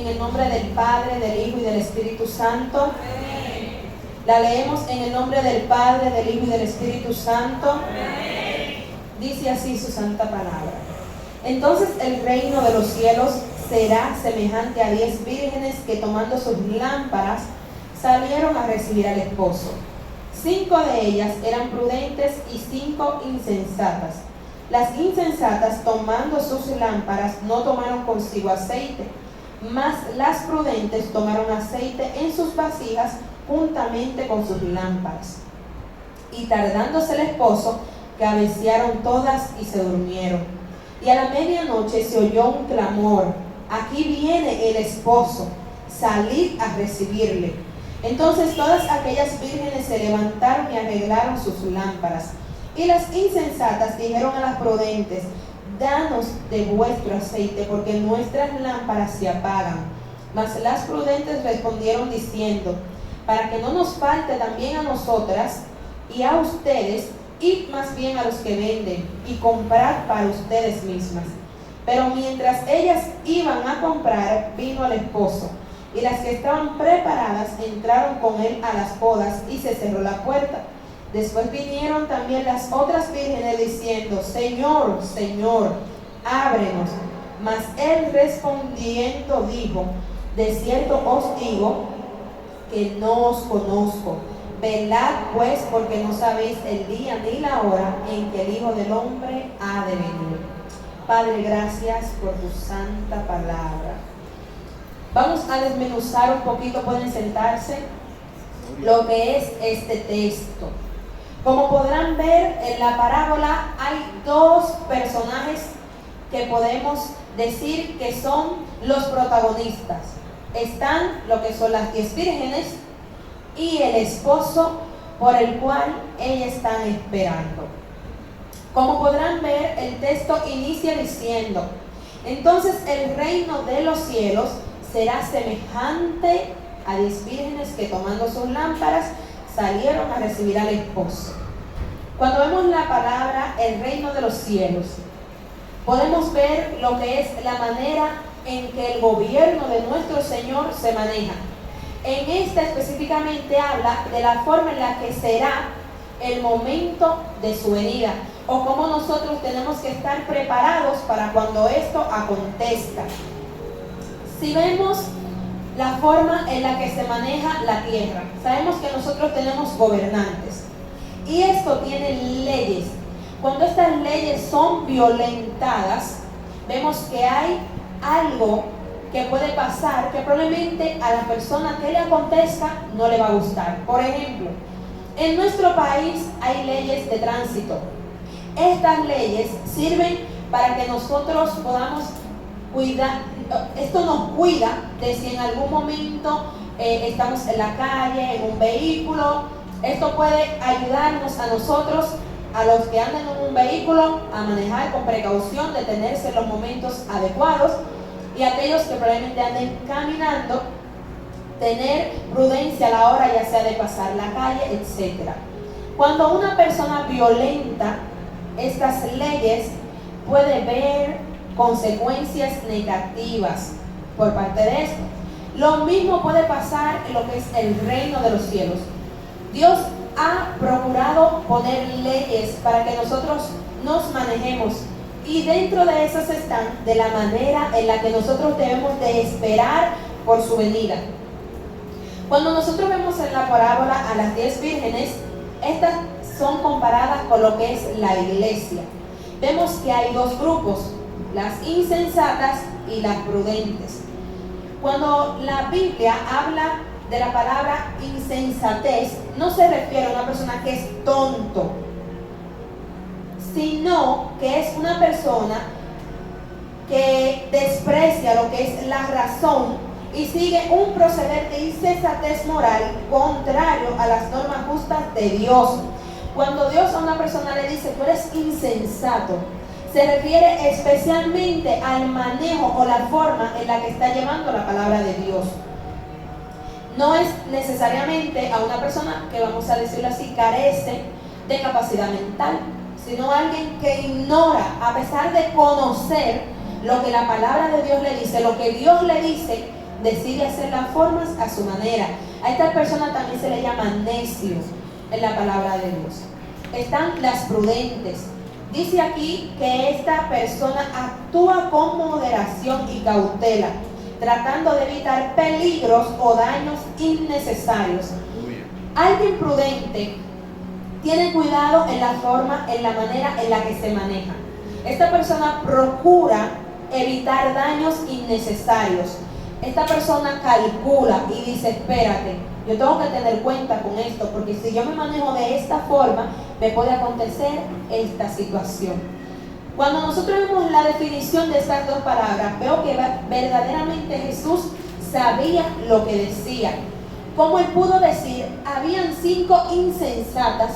en el nombre del Padre, del Hijo y del Espíritu Santo. La leemos en el nombre del Padre, del Hijo y del Espíritu Santo. Dice así su santa palabra. Entonces el reino de los cielos será semejante a 10 vírgenes que, tomando sus lámparas, salieron a recibir al esposo. 5 de ellas eran prudentes y 5 insensatas. Las insensatas, tomando sus lámparas, no tomaron consigo aceite, mas las prudentes tomaron aceite en sus vasijas juntamente con sus lámparas. Y tardándose el esposo, cabecearon todas y se durmieron. Y a la medianoche se oyó un clamor: aquí viene el esposo, salid a recibirle. Entonces todas aquellas vírgenes se levantaron y arreglaron sus lámparas. Y las insensatas dijeron a las prudentes: danos de vuestro aceite, porque nuestras lámparas se apagan. Mas las prudentes respondieron diciendo: para que no nos falte también a nosotras y a ustedes, id más bien a los que venden y comprad para ustedes mismas. Pero mientras ellas iban a comprar, vino el esposo, y las que estaban preparadas entraron con él a las bodas, y se cerró la puerta. Después vinieron también las otras vírgenes diciendo: Señor, Señor, ábrenos. Mas él respondiendo dijo: de cierto os digo que no os conozco. Velad pues, porque no sabéis el día ni la hora en que el Hijo del Hombre ha de venir. Padre, gracias por tu santa palabra. Vamos a desmenuzar un poquito, pueden sentarse, lo que es este texto. Como podrán ver en la parábola, hay 2 personajes que podemos decir que son los protagonistas. Están lo que son las 10 vírgenes y el esposo por el cual ellas están esperando. Como podrán ver, el texto inicia diciendo: entonces el reino de los cielos será semejante a 10 vírgenes que, tomando sus lámparas, salieron a recibir al esposo. Cuando vemos la palabra el reino de los cielos, podemos ver lo que es la manera en que el gobierno de nuestro Señor se maneja. En esta específicamente habla de la forma en la que será el momento de su venida, o cómo nosotros tenemos que estar preparados para cuando esto acontezca. Si vemos la forma en la que se maneja la tierra, sabemos que nosotros tenemos gobernantes y esto tiene leyes. Cuando estas leyes son violentadas, vemos que hay algo que puede pasar que probablemente a la persona que le acontezca no le va a gustar. Por ejemplo, en nuestro país hay leyes de tránsito. Estas leyes sirven para que nosotros podamos cuidar. Esto nos cuida de si en algún momento estamos en la calle, en un vehículo. Esto puede ayudarnos a nosotros, a los que andan en un vehículo, a manejar con precaución, detenerse en los momentos adecuados, y aquellos que probablemente anden caminando, tener prudencia a la hora ya sea de pasar la calle, etc. Cuando una persona violenta estas leyes, puede ver consecuencias negativas por parte de esto. Lo mismo puede pasar en lo que es el reino de los cielos. Dios ha procurado poner leyes para que nosotros nos manejemos, y dentro de esas están de la manera en la que nosotros debemos de esperar por su venida. Cuando nosotros vemos en la parábola a las 10 vírgenes, estas son comparadas con lo que es la iglesia. Vemos que hay 2 grupos, las insensatas y las prudentes. Cuando la Biblia habla de la palabra insensatez, no se refiere a una persona que es tonto, sino que es una persona que desprecia lo que es la razón y sigue un proceder de insensatez moral contrario a las normas justas de Dios. Cuando Dios a una persona le dice: tú eres insensato, se refiere especialmente al manejo o la forma en la que está llevando la palabra de Dios. No es necesariamente a una persona que, vamos a decirlo así, carece de capacidad mental, sino alguien que ignora, a pesar de conocer lo que la palabra de Dios le dice, lo que Dios le dice, decide hacer las formas a su manera. A esta persona también se le llama necio en la palabra de Dios. Están las prudentes. Dice aquí que esta persona actúa con moderación y cautela, tratando de evitar peligros o daños innecesarios. Alguien prudente tiene cuidado en la forma, en la manera en la que se maneja. Esta persona procura evitar daños innecesarios. Esta persona calcula y dice, espérate, yo tengo que tener cuenta con esto, porque si yo me manejo de esta forma, me puede acontecer esta situación. Cuando nosotros vemos la definición de estas dos palabras, veo que verdaderamente Jesús sabía lo que decía. Como él pudo decir, habían 5 insensatas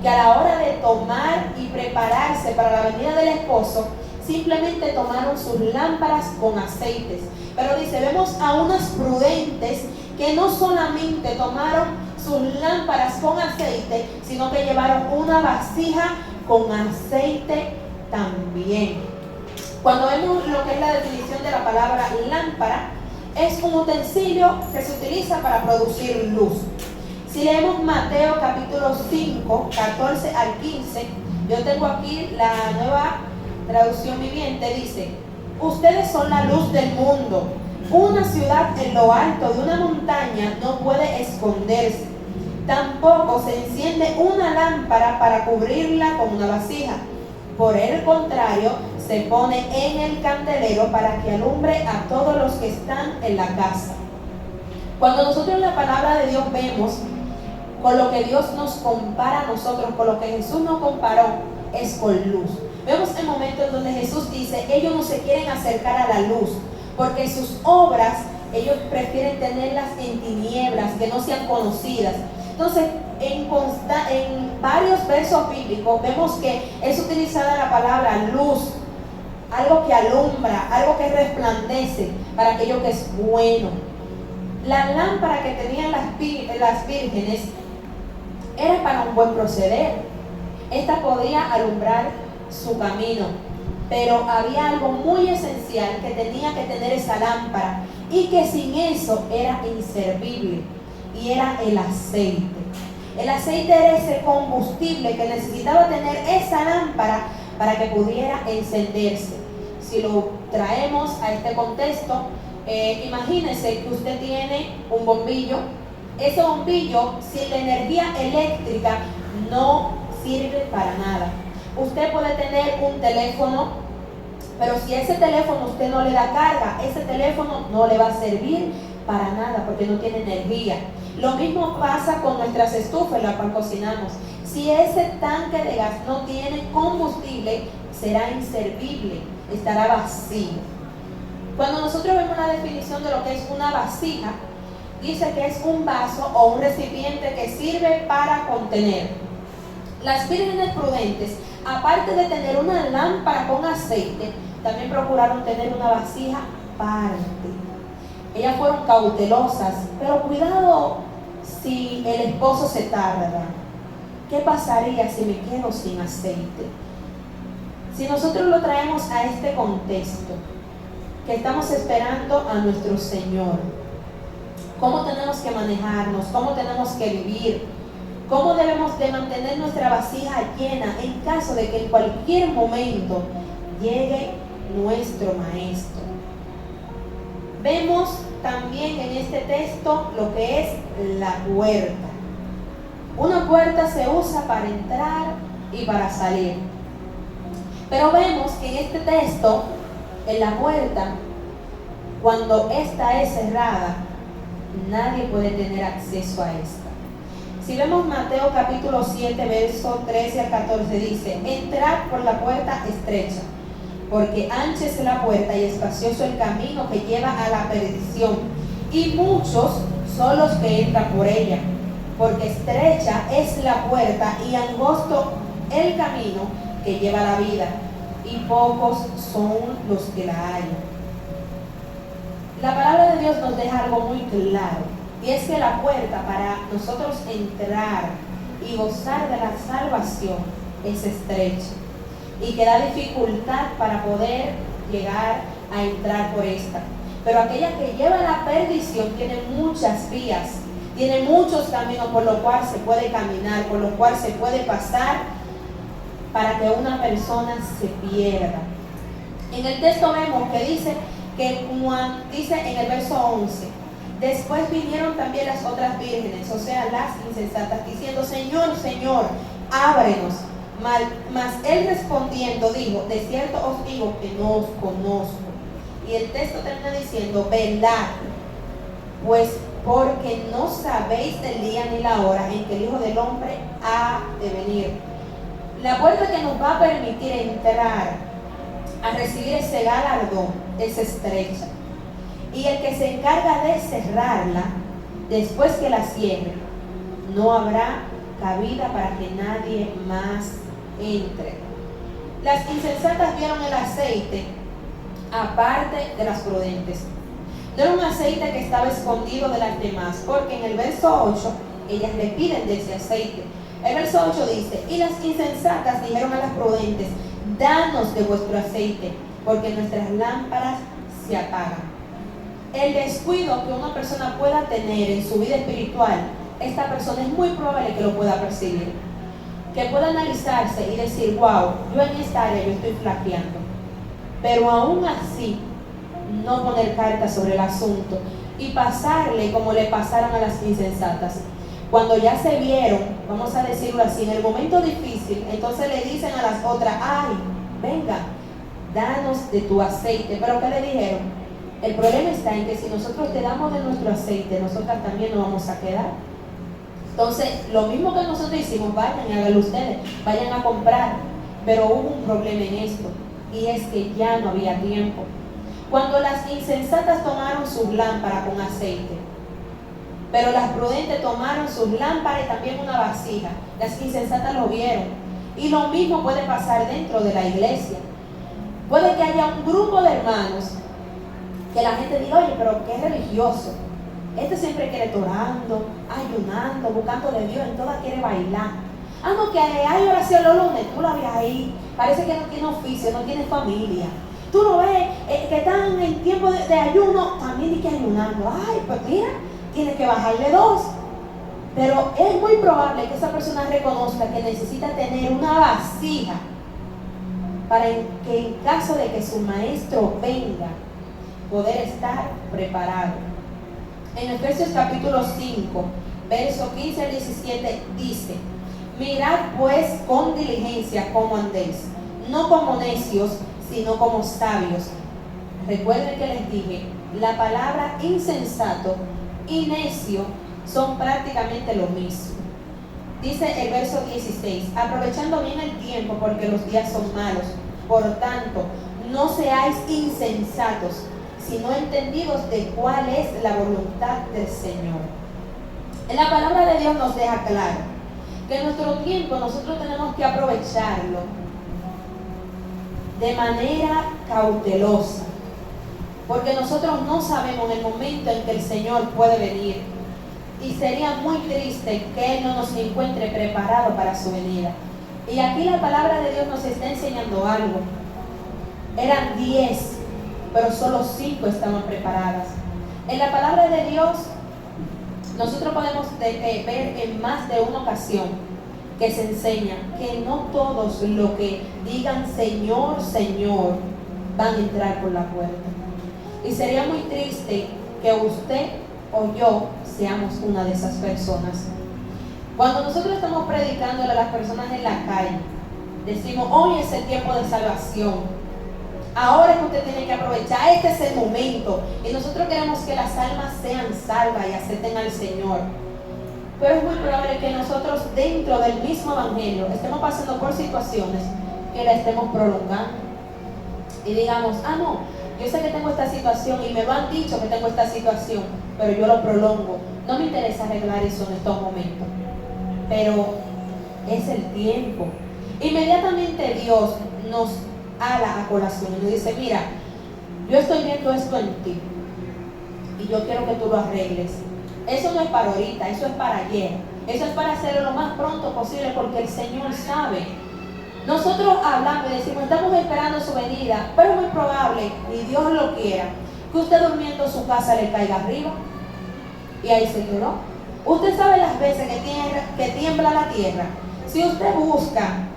que a la hora de tomar y prepararse para la venida del esposo, simplemente tomaron sus lámparas con aceites. Pero dice, vemos a unas prudentes que no solamente tomaron sus lámparas con aceite, sino que llevaron una vasija con aceite también. Cuando vemos lo que es la definición de la palabra lámpara, es un utensilio que se utiliza para producir luz. Si leemos Mateo capítulo 5, 14 al 15, yo tengo aquí la Nueva Traducción Viviente, dice, ustedes son la luz del mundo. Una ciudad en lo alto de una montaña no puede esconderse. Tampoco se enciende una lámpara para cubrirla con una vasija. Por el contrario, se pone en el candelero para que alumbre a todos los que están en la casa. Cuando nosotros en la palabra de Dios vemos con lo que Dios nos compara a nosotros, con lo que Jesús nos comparó, es con luz. Vemos el momento en donde Jesús dice, ellos no se quieren acercar a la luz, porque sus obras, ellos prefieren tenerlas en tinieblas, que no sean conocidas. Entonces, en varios versos bíblicos vemos que es utilizada la palabra luz, algo que alumbra, algo que resplandece para aquello que es bueno. La lámpara que tenían las vírgenes era para un buen proceder. Esta podía alumbrar su camino, pero había algo muy esencial que tenía que tener esa lámpara y que sin eso era inservible, y era el aceite. El aceite era ese combustible que necesitaba tener esa lámpara para que pudiera encenderse. Si lo traemos a este contexto, imagínense que usted tiene un bombillo. Ese bombillo, sin la energía eléctrica, no sirve para nada. Usted puede tener un teléfono, pero si ese teléfono usted no le da carga, ese teléfono no le va a servir para nada porque no tiene energía. Lo mismo pasa con nuestras estufas en las cuales cocinamos. Si ese tanque de gas no tiene combustible, será inservible, estará vacío. Cuando nosotros vemos la definición de lo que es una vasija, dice que es un vaso o un recipiente que sirve para contener. Las vírgenes prudentes, aparte de tener una lámpara con aceite, también procuraron tener una vasija aparte. Ellas fueron cautelosas, pero cuidado si el esposo se tarda. ¿Qué pasaría si me quedo sin aceite? Si nosotros lo traemos a este contexto, que estamos esperando a nuestro Señor, ¿cómo tenemos que manejarnos? ¿Cómo tenemos que vivir? ¿Cómo debemos de mantener nuestra vasija llena en caso de que en cualquier momento llegue nuestro Maestro? Vemos también en este texto lo que es la puerta. Una puerta se usa para entrar y para salir. Pero vemos que en este texto, en la puerta, cuando esta es cerrada, nadie puede tener acceso a esta. Si vemos Mateo capítulo 7, verso 13 al 14, dice, entrad por la puerta estrecha, porque ancha es la puerta y espacioso el camino que lleva a la perdición, y muchos son los que entran por ella, porque estrecha es la puerta y angosto el camino que lleva a la vida, y pocos son los que la hallan. La palabra de Dios nos deja algo muy claro, y es que la puerta para nosotros entrar y gozar de la salvación es estrecha, y que da dificultad para poder llegar a entrar por esta. pero aquella que lleva a la perdición tiene muchas vías, tiene muchos caminos por los cuales se puede caminar, por los cuales se puede pasar para que una persona se pierda. En el texto vemos que dice en el verso 11, después vinieron también las otras vírgenes, o sea, las insensatas, diciendo, Señor, Señor, ábrenos. Mas él respondiendo dijo, de cierto os digo que no os conozco. Y el texto termina diciendo, velad, pues porque no sabéis el día ni la hora en que el Hijo del Hombre ha de venir. La puerta que nos va a permitir entrar a recibir ese galardón es estrecha. Y el que se encarga de cerrarla, después que la cierre, no habrá cabida para que nadie más entre. Las insensatas vieron el aceite aparte de las prudentes. No era un aceite que estaba escondido de las demás, porque en el verso 8 ellas le piden de ese aceite. El verso 8 dice, y las insensatas dijeron a las prudentes, danos de vuestro aceite, porque nuestras lámparas se apagan. El descuido que una persona pueda tener en su vida espiritual, esta persona es muy probable que lo pueda percibir, que pueda analizarse y decir, wow, yo en esta área yo estoy flaqueando, pero aún así no poner cartas sobre el asunto y pasarle como le pasaron a las insensatas. Cuando ya se vieron, vamos a decirlo así, en el momento difícil, entonces le dicen a las otras, ay, venga, danos de tu aceite. Pero ¿qué le dijeron? El problema está en que si nosotros te damos de nuestro aceite, nosotras también nos vamos a quedar. Entonces, lo mismo que nosotros hicimos, vayan y háganlo ustedes, vayan a comprar. Pero hubo un problema en esto, y es que ya no había tiempo. Cuando las insensatas tomaron sus lámparas con aceite, pero las prudentes tomaron sus lámparas y también una vasija, las insensatas lo vieron. Y lo mismo puede pasar dentro de la iglesia. Puede que haya un grupo de hermanos que la gente diga, oye, pero qué religioso. Este siempre quiere estar orando, ayunando, buscando de Dios, en todas quiere bailar. Ah, no, que hay oración los lunes, tú la ves ahí, parece que no tiene oficio, no tiene familia. Tú lo ves, que están en tiempo de ayuno, también hay que ayunando. Ay, pues mira, tienes que bajarle 2. Pero es muy probable que esa persona reconozca que necesita tener una vasija para que en caso de que su maestro venga, poder estar preparado. En Efesios capítulo 5, verso 15 al 17 dice, mirad pues con diligencia cómo andéis, no como necios, sino como sabios. Recuerden que les dije, la palabra insensato y necio son prácticamente lo mismo. Dice el verso 16, aprovechando bien el tiempo porque los días son malos. Por tanto, no seáis insensatos, sino entendidos de cuál es la voluntad del Señor. En la palabra de Dios nos deja claro que nuestro tiempo nosotros tenemos que aprovecharlo de manera cautelosa, porque nosotros no sabemos el momento en que el Señor puede venir, y sería muy triste que Él no nos encuentre preparado para su venida. Y aquí la palabra de Dios nos está enseñando algo. Eran 10, pero solo 5 estaban preparadas. En la palabra de Dios nosotros podemos ver en más de una ocasión que se enseña que no todos los que digan Señor, Señor van a entrar por la puerta. Y sería muy triste que usted o yo seamos una de esas personas. Cuando nosotros estamos predicándole a las personas en la calle, decimos, hoy es el tiempo de salvación. Ahora es que usted tiene que aprovechar, este es el momento. Y nosotros queremos que las almas sean salvas y acepten al Señor. Pero es muy probable que nosotros dentro del mismo evangelio estemos pasando por situaciones que la estemos prolongando. Y digamos, no, yo sé que tengo esta situación y me lo han dicho que tengo esta situación, pero yo lo prolongo. No me interesa arreglar eso en estos momentos. Pero es el tiempo. Inmediatamente Dios nos ala a colación y nos dice, mira, yo estoy viendo esto en ti y yo quiero que tú lo arregles. Eso no es para ahorita, eso es para ayer, eso es para hacerlo lo más pronto posible, porque el Señor sabe. Nosotros hablamos y decimos, estamos esperando su venida, pero es muy probable, y Dios lo quiera, que usted durmiendo su casa le caiga arriba y ahí se quedó. Usted sabe las veces que tiembla la tierra. Si usted busca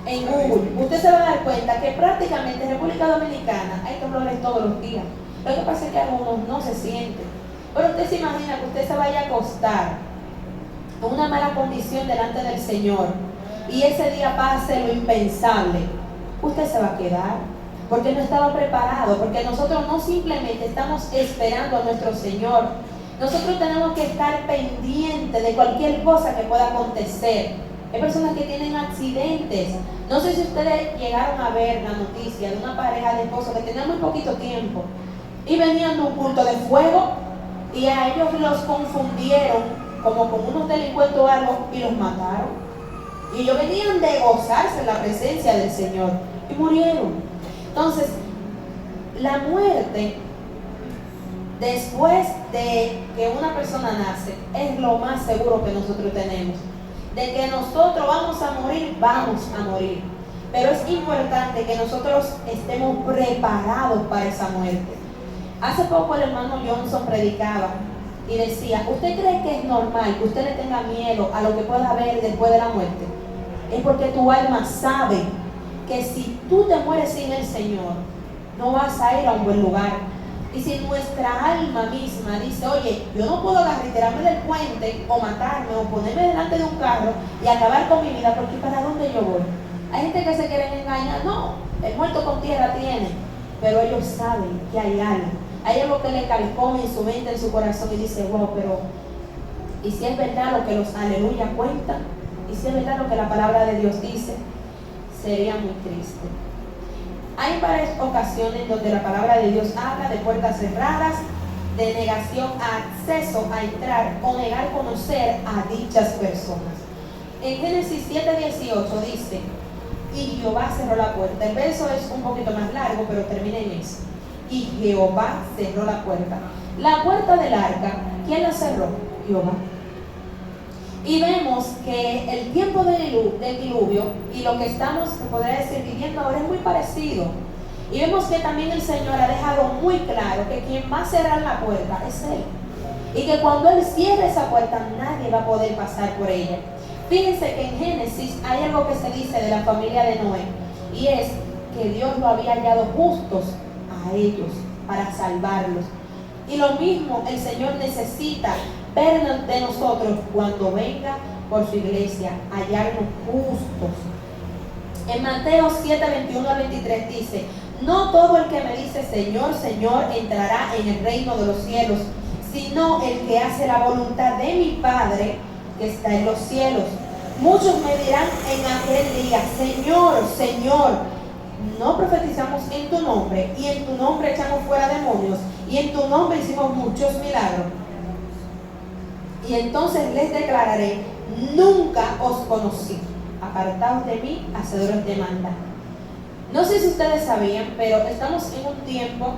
en Google, usted se va a dar cuenta que prácticamente en República Dominicana hay temblores todos los días. Lo que pasa es que algunos no se sienten. Pero usted se imagina que usted se vaya a acostar en una mala condición delante del Señor y ese día pase lo impensable. Usted se va a quedar porque no estaba preparado, porque nosotros no simplemente estamos esperando a nuestro Señor. Nosotros tenemos que estar pendientes de cualquier cosa que pueda acontecer. Hay personas que tienen accidentes. No sé si ustedes llegaron a ver la noticia de una pareja de esposos que tenían muy poquito tiempo y venían de un culto de fuego y a ellos los confundieron como con unos delincuentes o algo y los mataron. Y ellos venían de gozarse en la presencia del Señor y murieron. Entonces, la muerte después de que una persona nace es lo más seguro que nosotros tenemos. De que nosotros vamos a morir, vamos a morir. Pero es importante que nosotros estemos preparados para esa muerte. Hace poco el hermano Johnson predicaba y decía, ¿usted cree que es normal que usted le tenga miedo a lo que pueda haber después de la muerte? Es porque tu alma sabe que si tú te mueres sin el Señor, no vas a ir a un buen lugar. Y si nuestra alma misma dice, oye, yo no puedo agarrar y tirarme del puente o matarme o ponerme delante de un carro y acabar con mi vida, porque ¿para dónde yo voy? Hay gente que se quiere engañar, no, el muerto con tierra tiene, pero ellos saben que hay algo. Hay algo que le calcome en su mente, en su corazón y dice, wow, pero ¿y si es verdad lo que los aleluya cuentan? ¿Y si es verdad lo que la palabra de Dios dice? Sería muy triste. Hay varias ocasiones donde la palabra de Dios habla de puertas cerradas, de negación a acceso a entrar o negar conocer a dichas personas. En Génesis 7:18 dice, y Jehová cerró la puerta. El verso es un poquito más largo, pero termina en eso. Y Jehová cerró la puerta. La puerta del arca, ¿quién la cerró? Jehová. Y vemos que el tiempo del diluvio y lo que estamos, se podría decir, viviendo ahora es muy parecido. Y vemos que también el Señor ha dejado muy claro que quien va a cerrar la puerta es Él. Y que cuando Él cierre esa puerta, nadie va a poder pasar por ella. Fíjense que en Génesis hay algo que se dice de la familia de Noé. Y es que Dios lo había hallado justos a ellos para salvarlos. Y lo mismo el Señor necesita ver de nosotros cuando venga por su iglesia, hallarnos justos. En Mateo 7:21-23 dice, no todo el que me dice Señor, Señor entrará en el reino de los cielos, sino el que hace la voluntad de mi Padre que está en los cielos. Muchos me dirán en aquel día, Señor, Señor, no profetizamos en tu nombre, y en tu nombre echamos fuera demonios, y en tu nombre hicimos muchos milagros. Y entonces les declararé, nunca os conocí, apartaos de mí, hacedores de maldad. No sé si ustedes sabían, pero estamos en un tiempo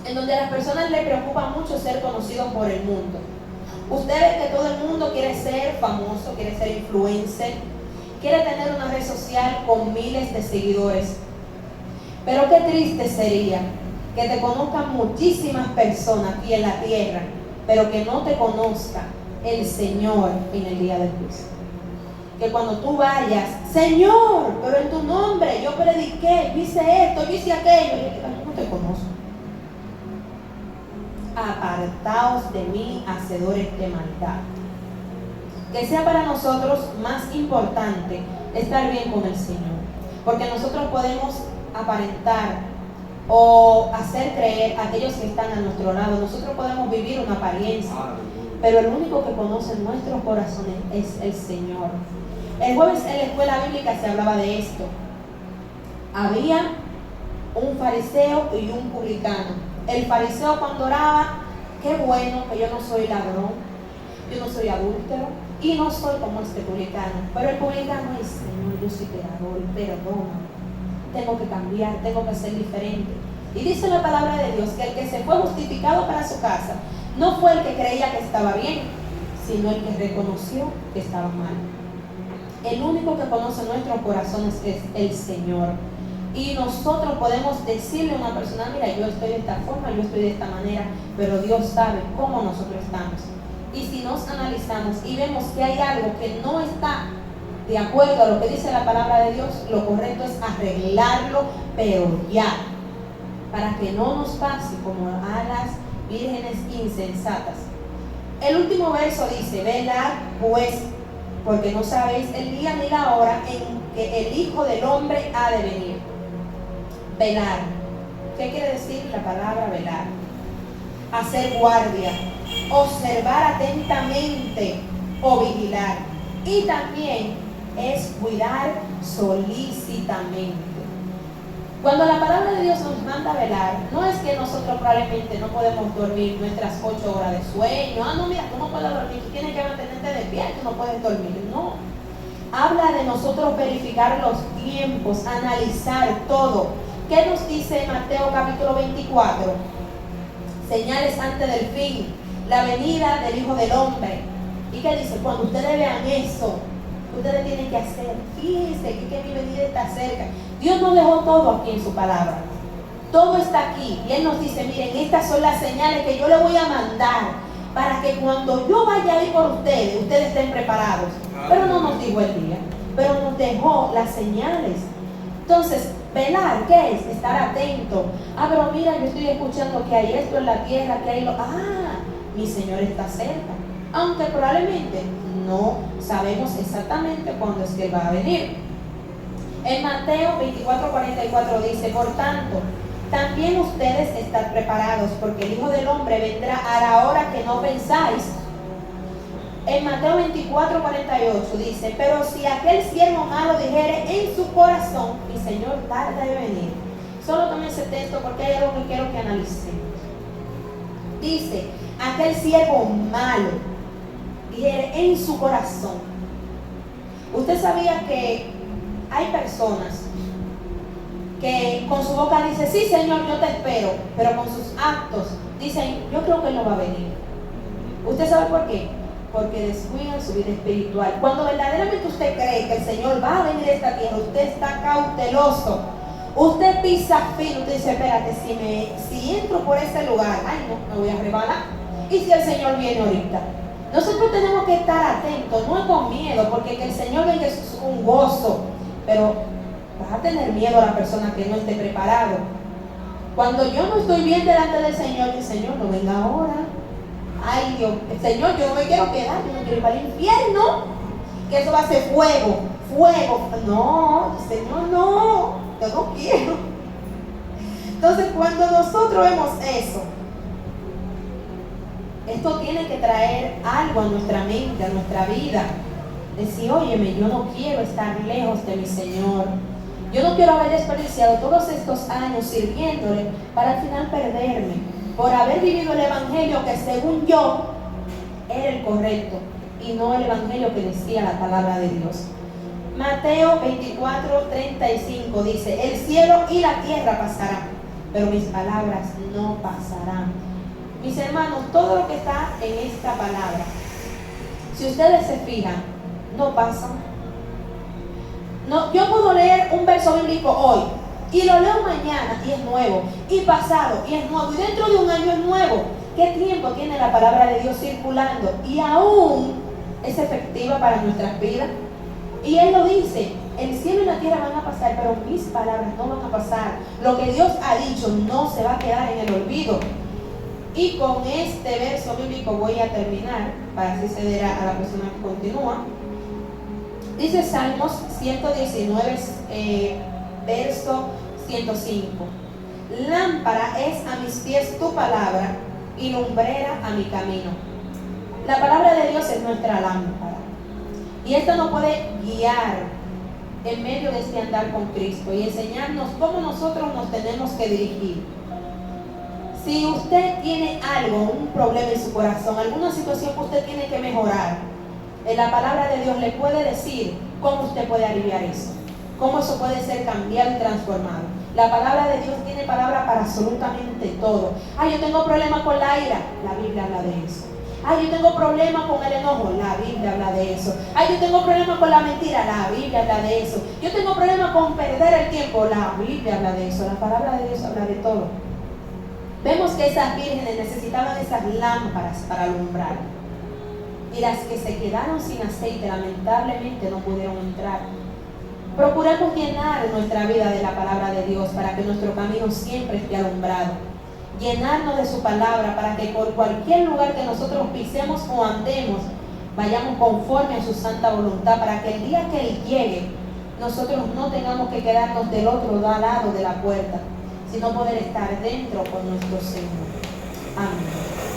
en donde a las personas les preocupa mucho ser conocidos por el mundo. Usted ve que todo el mundo quiere ser famoso, quiere ser influencer, quiere tener una red social con miles de seguidores. Pero qué triste sería que te conozcan muchísimas personas aquí en la tierra, pero que no te conozca el Señor en el día del juicio. Que cuando tú vayas, Señor, pero en tu nombre yo prediqué, yo hice esto, yo hice aquello, y yo no te conozco. Apartaos de mí, hacedores de maldad. Que sea para nosotros más importante estar bien con el Señor, porque nosotros podemos aparentar o hacer creer a aquellos que están a nuestro lado. Nosotros podemos vivir una apariencia, pero el único que conoce nuestros corazones es el Señor. El jueves en la escuela bíblica se hablaba de esto. Había un fariseo y un publicano. El fariseo cuando oraba, qué bueno que yo no soy ladrón, yo no soy adúltero y no soy como este publicano. Pero el publicano es, Señor, yo soy pecador, perdóname, tengo que cambiar, tengo que ser diferente. Y dice la palabra de Dios que el que se fue justificado para su casa no fue el que creía que estaba bien, sino el que reconoció que estaba mal. El único que conoce nuestros corazones es el Señor. Y nosotros podemos decirle a una persona, mira, yo estoy de esta forma, yo estoy de esta manera, pero Dios sabe cómo nosotros estamos. Y si nos analizamos y vemos que hay algo que no está de acuerdo a lo que dice la palabra de Dios, lo correcto es arreglarlo, pero ya, para que no nos pase como a las vírgenes insensatas. El último verso dice, velad pues, porque no sabéis el día ni la hora en que el Hijo del Hombre ha de venir. Velar. ¿Qué quiere decir la palabra velar? Hacer guardia, observar atentamente o vigilar. Y también es cuidar solícitamente. Cuando la palabra de Dios nos manda a velar, no es que nosotros probablemente no podemos dormir nuestras 8 horas de sueño. Ah, no, mira, tú no puedes dormir, tú tienes que mantenerte despierto, tú no puedes dormir. No. Habla de nosotros verificar los tiempos, analizar todo. ¿Qué nos dice Mateo capítulo 24? Señales antes del fin, la venida del Hijo del Hombre. ¿Y qué dice? Cuando ustedes vean eso, ustedes tienen que hacer, fíjense que mi venida está cerca. Dios nos dejó todo aquí en su palabra. Todo está aquí. Y Él nos dice, miren, estas son las señales que yo le voy a mandar para que cuando yo vaya a ir por ustedes, ustedes estén preparados. Pero no nos dijo el día, pero nos dejó las señales. Entonces, velar, ¿qué es? Estar atento. Ah, pero mira, yo estoy escuchando que hay esto en la tierra, que hay lo... Ah, mi Señor está cerca. Aunque probablemente no sabemos exactamente cuándo es que Él va a venir. En Mateo 24:44 dice, por tanto, también ustedes están preparados, porque el Hijo del Hombre vendrá a la hora que no pensáis. En Mateo 24:48 dice, pero si aquel siervo malo dijere en su corazón, mi Señor tarda de venir. Solo tomen ese texto porque hay algo que quiero que analicemos. Dice, aquel siervo malo dijere en su corazón. Usted sabía que hay personas que con su boca dicen, sí Señor, yo te espero, pero con sus actos dicen, yo creo que Él no va a venir. ¿Usted sabe por qué? Porque descuidan su vida espiritual. Cuando verdaderamente usted cree que el Señor va a venir a esta tierra, usted está cauteloso, usted pisa fino, usted dice, espérate, si entro por ese lugar, ay no, me voy a rebalar. ¿Y si el Señor viene ahorita? Nosotros tenemos que estar atentos, no es con miedo, porque que el Señor venga es un gozo, pero vas a tener miedo a la persona que no esté preparado. Cuando yo no estoy bien delante del Señor, el Señor no venga ahora. Ay Dios, el Señor, yo no me quiero quedar, yo no quiero ir para el infierno, que eso va a ser fuego, fuego. No, Señor, no, yo no quiero. Entonces, cuando nosotros vemos eso, esto tiene que traer algo a nuestra mente, a nuestra vida. Decir, óyeme, yo no quiero estar lejos de mi Señor. Yo no quiero haber desperdiciado todos estos años sirviéndole para al final perderme por haber vivido el evangelio que según yo era el correcto y no el evangelio que decía la palabra de Dios. Mateo 24:35 dice, el cielo y la tierra pasarán, pero mis palabras no pasarán. Mis hermanos, todo lo que está en esta palabra, si ustedes se fijan, no pasan. No, yo puedo leer un verso bíblico hoy y lo leo mañana y es nuevo, y pasado y es nuevo, y dentro de un año es nuevo. ¿Qué tiempo tiene la palabra de Dios circulando? Y aún es efectiva para nuestras vidas. Y Él lo dice, el cielo y la tierra van a pasar, pero mis palabras no van a pasar. Lo que Dios ha dicho no se va a quedar en el olvido. Y con este verso bíblico voy a terminar, para así ceder a la persona que continúa. Dice Salmos 119, verso 105. Lámpara es a mis pies tu palabra y lumbrera a mi camino. La palabra de Dios es nuestra lámpara. Y esta nos puede guiar en medio de este andar con Cristo y enseñarnos cómo nosotros nos tenemos que dirigir. Si usted tiene algo, un problema en su corazón, alguna situación que usted tiene que mejorar, la palabra de Dios le puede decir cómo usted puede aliviar eso, cómo eso puede ser cambiado y transformado. La palabra de Dios tiene palabra para absolutamente todo. Yo tengo problemas con la ira. La Biblia habla de eso. Ay, yo tengo problemas con el enojo, la Biblia habla de eso. Ay, yo tengo problemas con la mentira, la Biblia habla de eso. Yo tengo problemas con perder el tiempo, la Biblia habla de eso. La palabra de Dios habla de todo. Vemos que esas vírgenes necesitaban esas lámparas para alumbrar. Y las que se quedaron sin aceite, lamentablemente no pudieron entrar. Procuremos llenar nuestra vida de la palabra de Dios para que nuestro camino siempre esté alumbrado. Llenarnos de su palabra para que por cualquier lugar que nosotros pisemos o andemos, vayamos conforme a su santa voluntad, para que el día que Él llegue, nosotros no tengamos que quedarnos del otro lado de la puerta, sino poder estar dentro con nuestro Señor. Amén.